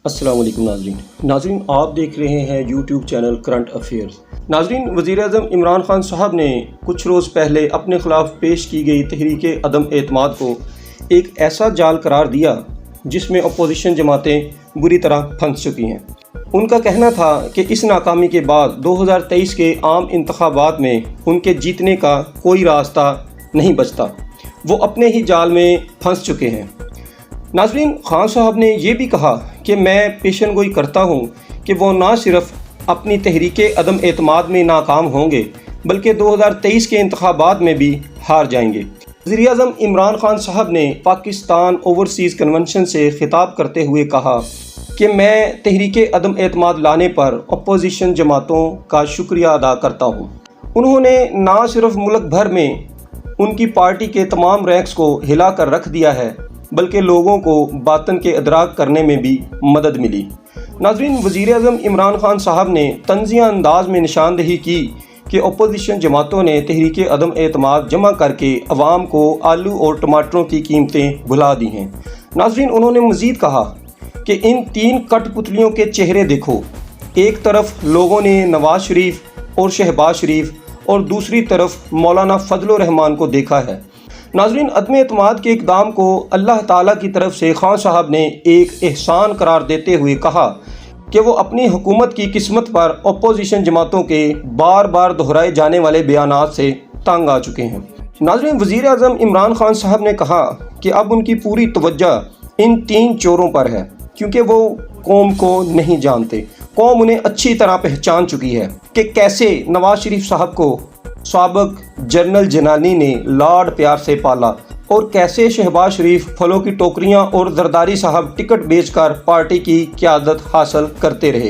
السلام علیکم ناظرین آپ دیکھ رہے ہیں یوٹیوب چینل کرنٹ افیئرز۔ ناظرین، وزیر اعظم عمران خان صاحب نے کچھ روز پہلے اپنے خلاف پیش کی گئی تحریک عدم اعتماد کو ایک ایسا جال قرار دیا جس میں اپوزیشن جماعتیں بری طرح پھنس چکی ہیں۔ ان کا کہنا تھا کہ اس ناکامی کے بعد 2023 کے عام انتخابات میں ان کے جیتنے کا کوئی راستہ نہیں بچتا، وہ اپنے ہی جال میں پھنس چکے ہیں۔ ناظرین، خان صاحب نے یہ بھی کہا کہ میں پیشن گوئی کرتا ہوں کہ وہ نہ صرف اپنی تحریک عدم اعتماد میں ناکام ہوں گے بلکہ 2023 کے انتخابات میں بھی ہار جائیں گے۔ وزیر اعظم عمران خان صاحب نے پاکستان اوورسیز کنونشن سے خطاب کرتے ہوئے کہا کہ میں تحریک عدم اعتماد لانے پر اپوزیشن جماعتوں کا شکریہ ادا کرتا ہوں۔ انہوں نے نہ صرف ملک بھر میں ان کی پارٹی کے تمام رینکس کو ہلا کر رکھ دیا ہے بلکہ لوگوں کو باطن کے ادراک کرنے میں بھی مدد ملی۔ ناظرین، وزیر اعظم عمران خان صاحب نے طنزیہ انداز میں نشاندہی کی کہ اپوزیشن جماعتوں نے تحریک عدم اعتماد جمع کر کے عوام کو آلو اور ٹماٹروں کی قیمتیں بھلا دی ہیں۔ ناظرین، انہوں نے مزید کہا کہ ان تین کٹ پتلیوں کے چہرے دیکھو، ایک طرف لوگوں نے نواز شریف اور شہباز شریف اور دوسری طرف مولانا فضل الرحمان کو دیکھا ہے۔ ناظرین، عدم اعتماد کے اقدام کو اللہ تعالیٰ کی طرف سے خان صاحب نے ایک احسان قرار دیتے ہوئے کہا کہ وہ اپنی حکومت کی قسمت پر اپوزیشن جماعتوں کے بار بار دہرائے جانے والے بیانات سے تنگ آ چکے ہیں۔ ناظرین، وزیر اعظم عمران خان صاحب نے کہا کہ اب ان کی پوری توجہ ان تین چوروں پر ہے کیونکہ وہ قوم کو نہیں جانتے۔ قوم انہیں اچھی طرح پہچان چکی ہے کہ کیسے نواز شریف صاحب کو سابق جنرل جنانی نے لاڈ پیار سے پالا اور کیسے شہباز شریف پھلوں کی ٹوکریاں اور زرداری صاحب ٹکٹ بیچ کر پارٹی کی قیادت حاصل کرتے رہے۔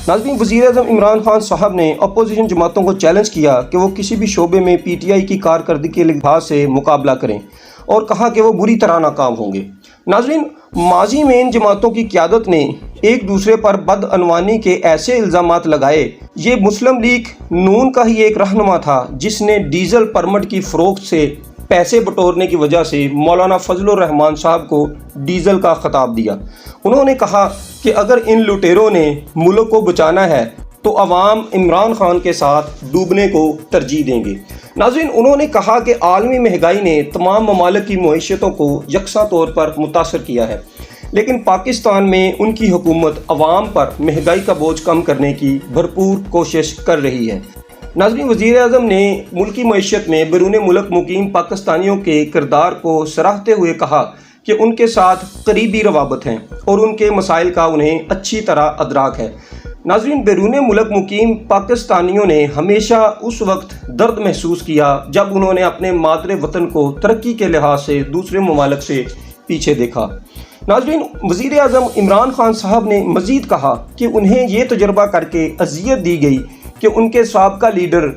ناظرین، وزیر اعظم عمران خان صاحب نے اپوزیشن جماعتوں کو چیلنج کیا کہ وہ کسی بھی شعبے میں پی ٹی آئی کی کارکردگی کے لحاظ سے مقابلہ کریں اور کہا کہ وہ بری طرح ناکام ہوں گے۔ ناظرین، ماضی میں ان جماعتوں کی قیادت نے ایک دوسرے پر بدعنوانی کے ایسے الزامات لگائے۔ یہ مسلم لیگ نون کا ہی ایک رہنما تھا جس نے ڈیزل پرمٹ کی فروخت سے پیسے بٹورنے کی وجہ سے مولانا فضل الرحمان صاحب کو ڈیزل کا خطاب دیا۔ انہوں نے کہا کہ اگر ان لٹیروں نے ملک کو بچانا ہے تو عوام عمران خان کے ساتھ ڈوبنے کو ترجیح دیں گے۔ ناظرین، انہوں نے کہا کہ عالمی مہنگائی نے تمام ممالک کی معیشتوں کو یکساں طور پر متاثر کیا ہے، لیکن پاکستان میں ان کی حکومت عوام پر مہنگائی کا بوجھ کم کرنے کی بھرپور کوشش کر رہی ہے۔ ناظرین، وزیر اعظم نے ملکی معیشت میں بیرون ملک مقیم پاکستانیوں کے کردار کو سراہتے ہوئے کہا کہ ان کے ساتھ قریبی روابط ہیں اور ان کے مسائل کا انہیں اچھی طرح ادراک ہے۔ ناظرین، بیرون ملک مقیم پاکستانیوں نے ہمیشہ اس وقت درد محسوس کیا جب انہوں نے اپنے مادر وطن کو ترقی کے لحاظ سے دوسرے ممالک سے پیچھے دیکھا۔ ناظرین، وزیر اعظم عمران خان صاحب نے مزید کہا کہ انہیں یہ تجربہ کر کے اذیت دی گئی کہ ان کے سابقہ لیڈر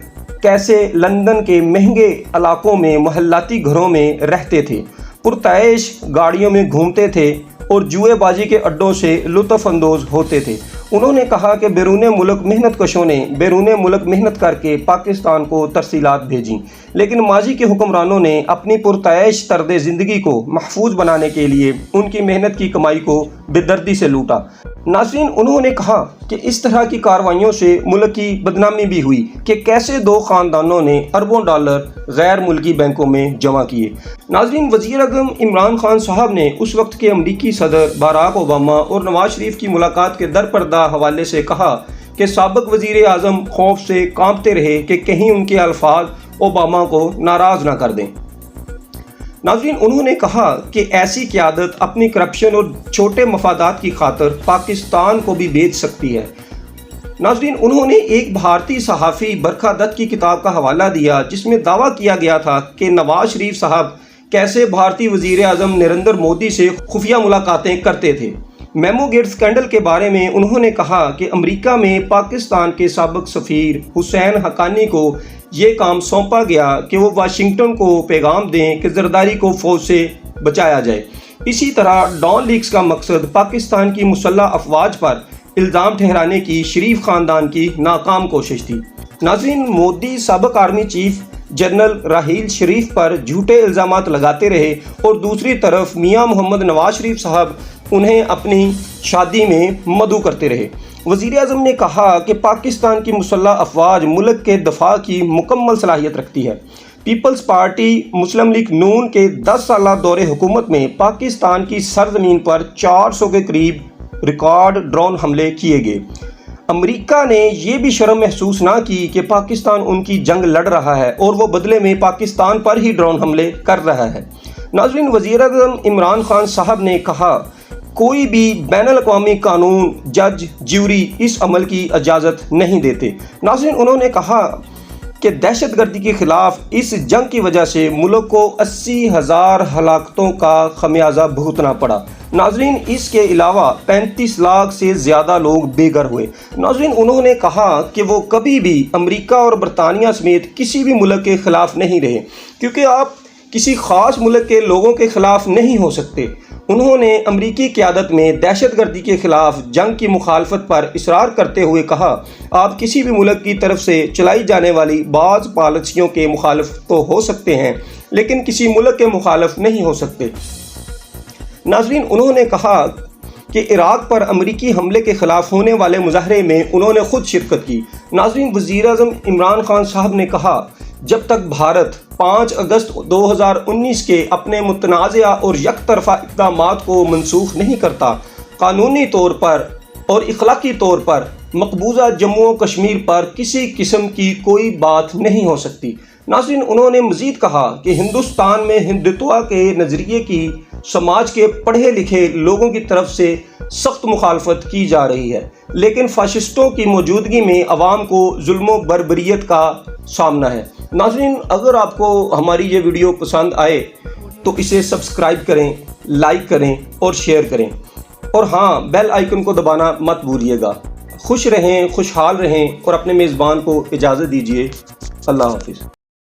کیسے لندن کے مہنگے علاقوں میں محلاتی گھروں میں رہتے تھے، پرتعیش گاڑیوں میں گھومتے تھے اور جوئے بازی کے اڈوں سے لطف اندوز ہوتے تھے۔ انہوں نے کہا کہ بیرون ملک محنت کشوں نے بیرون ملک محنت کر کے پاکستان کو ترسیلات بھیجیں، لیکن ماضی کے حکمرانوں نے اپنی پرتعیش طرز زندگی کو محفوظ بنانے کے لیے ان کی محنت کی کمائی کو بے دردی سے لوٹا۔ ناظرین، انہوں نے کہا کہ اس طرح کی کارروائیوں سے ملک کی بدنامی بھی ہوئی کہ کیسے دو خاندانوں نے اربوں ڈالر غیر ملکی بینکوں میں جمع کیے۔ ناظرین، وزیر اعظم عمران خان صاحب نے اس وقت کے امریکی صدر باراک اوباما اور نواز شریف کی ملاقات کے درپردہ حوالے سے کہا کہ سابق وزیر اعظم خوف سے کانپتے رہے کہ کہیں ان کے الفاظ اوباما کو ناراض نہ کر دیں۔ ناظرین، انہوں نے کہا کہ ایسی قیادت اپنی کرپشن اور چھوٹے مفادات کی خاطر پاکستان کو بھی بیچ سکتی ہے۔ ناظرین، انہوں نے ایک بھارتی صحافی برکھا دت کی کتاب کا حوالہ دیا جس میں دعویٰ کیا گیا تھا کہ نواز شریف صاحب کیسے بھارتی وزیر اعظم نریندر مودی سے خفیہ ملاقاتیں کرتے تھے۔ میمو گیٹ اسکینڈل کے بارے میں انہوں نے کہا کہ امریکہ میں پاکستان کے سابق سفیر حسین حقانی کو یہ کام سونپا گیا کہ وہ واشنگٹن کو پیغام دیں کہ زرداری کو فوج سے بچایا جائے۔ اسی طرح ڈان لیکس کا مقصد پاکستان کی مسلح افواج پر الزام ٹھہرانے کی شریف خاندان کی ناکام کوشش تھی۔ ناظرین، مودی سابق army chief general Raheel Sharif پر جھوٹے الزامات لگاتے رہے اور دوسری طرف میاں محمد نواز شریف صاحب انہیں اپنی شادی میں مدعو کرتے رہے۔ وزیر اعظم نے کہا کہ پاکستان کی مسلح افواج ملک کے دفاع کی مکمل صلاحیت رکھتی ہے۔ پیپلز پارٹی مسلم لیگ نون کے 10 سالہ دور حکومت میں پاکستان کی سرزمین پر 400 کے قریب ریکارڈ ڈرون حملے کیے گئے۔ امریکہ نے یہ بھی شرم محسوس نہ کی کہ پاکستان ان کی جنگ لڑ رہا ہے اور وہ بدلے میں پاکستان پر ہی ڈرون حملے کر رہا ہے۔ ناظرین، وزیر اعظم عمران خان صاحب نے کہا کوئی بھی بین الاقوامی قانون، جج، جیوری اس عمل کی اجازت نہیں دیتے۔ ناظرین، انہوں نے کہا کہ دہشت گردی کے خلاف اس جنگ کی وجہ سے ملک کو 80,000 ہلاکتوں کا خمیازہ بھگتنا پڑا۔ ناظرین، اس کے علاوہ 35 لاکھ سے زیادہ لوگ بے گھر ہوئے۔ ناظرین، انہوں نے کہا کہ وہ کبھی بھی امریکہ اور برطانیہ سمیت کسی بھی ملک کے خلاف نہیں رہے، کیونکہ آپ کسی خاص ملک کے لوگوں کے خلاف نہیں ہو سکتے۔ انہوں نے امریکی قیادت میں دہشت گردی کے خلاف جنگ کی مخالفت پر اصرار کرتے ہوئے کہا، آپ کسی بھی ملک کی طرف سے چلائی جانے والی بعض پالیسیوں کے مخالف تو ہو سکتے ہیں، لیکن کسی ملک کے مخالف نہیں ہو سکتے۔ ناظرین، انہوں نے کہا کہ عراق پر امریکی حملے کے خلاف ہونے والے مظاہرے میں انہوں نے خود شرکت کی۔ ناظرین، وزیر اعظم عمران خان صاحب نے کہا جب تک بھارت 5 اگست 2019 کے اپنے متنازعہ اور یک طرفہ اقدامات کو منسوخ نہیں کرتا، قانونی طور پر اور اخلاقی طور پر مقبوضہ جموں و کشمیر پر کسی قسم کی کوئی بات نہیں ہو سکتی۔ ناظرین، انہوں نے مزید کہا کہ ہندوستان میں ہندتوا کے نظریے کی سماج کے پڑھے لکھے لوگوں کی طرف سے سخت مخالفت کی جا رہی ہے، لیکن فاشسٹوں کی موجودگی میں عوام کو ظلم و بربریت کا سامنا ہے۔ ناظرین، اگر آپ کو ہماری یہ ویڈیو پسند آئے تو اسے سبسکرائب کریں، لائک کریں اور شیئر کریں، اور ہاں، بیل آئیکن کو دبانا مت بھولیے گا۔ خوش رہیں، خوشحال رہیں اور اپنے میزبان کو اجازت دیجیے۔ اللہ حافظ۔